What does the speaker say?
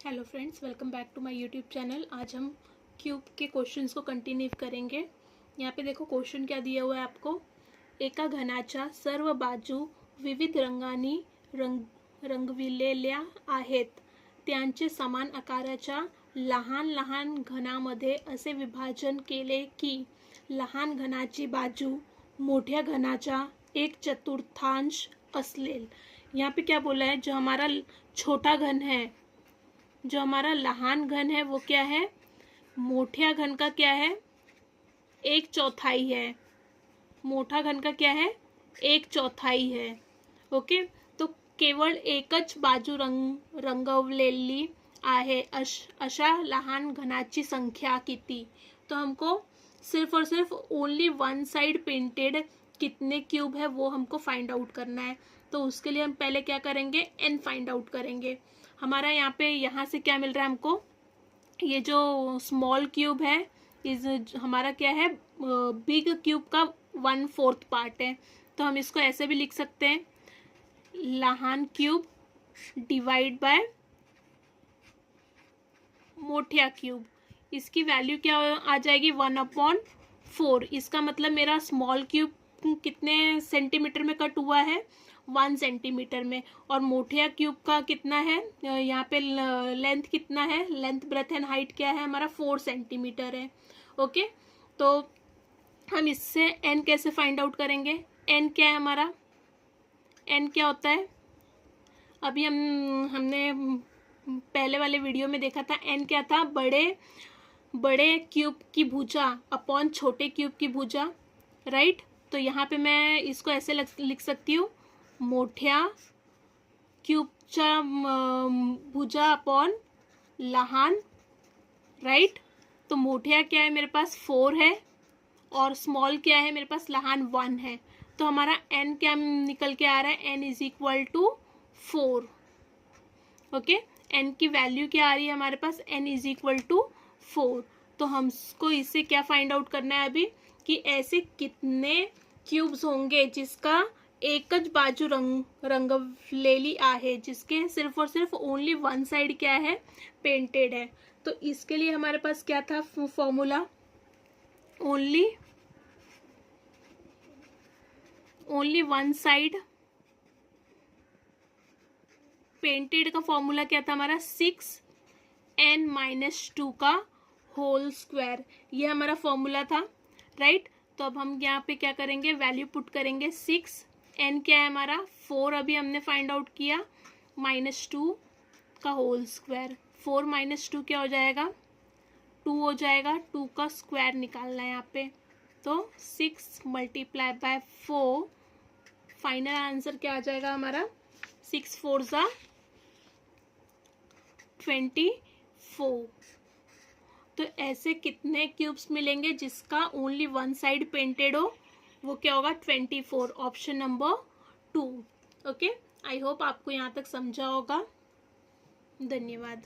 Hello friends, welcome back to my YouTube channel. आज हम cube के क्वेश्चंस को कंटिन्यू करेंगे। यहाँ पे देखो क्वेश्चन क्या दिया हुआ है आपको। एका घनाच्या सर्व बाजू विविध रंगांनी रंगविलेल्या आहेत, त्यांचे समान आकाराच्या लहान लहान घनामध्ये असे विभाजन केले की लहान घनाची बाजू मोठ्या घनाचा 1/4 असेल। यहाँ पे क्या बोला है, जो हमारा छोटा घन है, जो हमारा लहान घन है वो क्या है, मोठ्या घन का क्या है, 1/4 है। मोठा घन का क्या है, 1/4 है। ओके, तो केवळ एकच बाजू रंगवलेली आहे अशा लहान घनाची संख्या किती। तो हमको सिर्फ और सिर्फ ओनली वन साइड पेंटेड कितने क्यूब है वो हमको फाइंड आउट करना है। तो उसके लिए हम पहले क्या करेंगे, एन फाइंड आउट करेंगे। हमारा यहाँ से क्या मिल रहा है हमको, ये जो स्मॉल क्यूब है इस हमारा क्या है, बिग क्यूब का 1/4 पार्ट है। तो हम इसको ऐसे भी लिख सकते हैं, लहान क्यूब डिवाइड बाय मोठ्या क्यूब। इसकी वैल्यू क्या आ जाएगी, 1/4। इसका मतलब मेरा स्मॉल क्यूब कितने सेंटीमीटर में कट हुआ है, 1 सेंटीमीटर में। और मोठिया क्यूब का कितना है, यहाँ पे लेंथ कितना है, लेंथ ब्रेथ एंड हाइट क्या है हमारा, 4 सेंटीमीटर है। ओके, तो हम इससे एन कैसे फाइंड आउट करेंगे। एन क्या है हमारा, एन क्या होता है, अभी हमने पहले वाले वीडियो में देखा था। एन क्या था, बड़े क्यूब की भुजा अपॉन छोटे क्यूब की भुजा, राइट। तो यहाँ पे मैं इसको ऐसे लिख सकती हूँ, मोठ्या क्यूबच्या भुजा अपॉन लहान, राइट। तो मोठ्या क्या है मेरे पास 4 है, और स्मॉल क्या है मेरे पास, लहान 1 है। तो हमारा n क्या निकल के आ रहा है, n is equal to 4। Okay, n की वैल्यू क्या आ रही है हमारे पास, n इज इक्वल टू 4। तो हमको इससे क्या फाइंड आउट करना है अभी, कि ऐसे कितने क्यूब्स होंगे जिसका एकच बाजू रंगवलेली आहे, जिसके सिर्फ और सिर्फ ओनली वन साइड क्या है, पेंटेड है। तो इसके लिए हमारे पास क्या था formula, only one side painted का फॉर्मूला क्या था हमारा, 6n-2 का होल स्क्वायर। ये हमारा फॉर्मूला था, राइट। तो अब हम यहाँ पे क्या करेंगे, वैल्यू पुट करेंगे। 6, n क्या है हमारा 4 अभी हमने फाइंड आउट किया, -2 का होल स्क्वायर। 4 - 2 क्या हो जाएगा, 2 हो जाएगा। 2 का स्क्वायर निकालना है यहाँ पे। तो 6 × 4, फाइनल आंसर क्या आ जाएगा हमारा, 6 4 ज़ा 24। तो ऐसे कितने क्यूब्स मिलेंगे जिसका ओनली वन साइड पेंटेड हो, वो क्या होगा, 24, option number 2। Okay, I hope आपको यहाँ तक समझा होगा। धन्यवाद।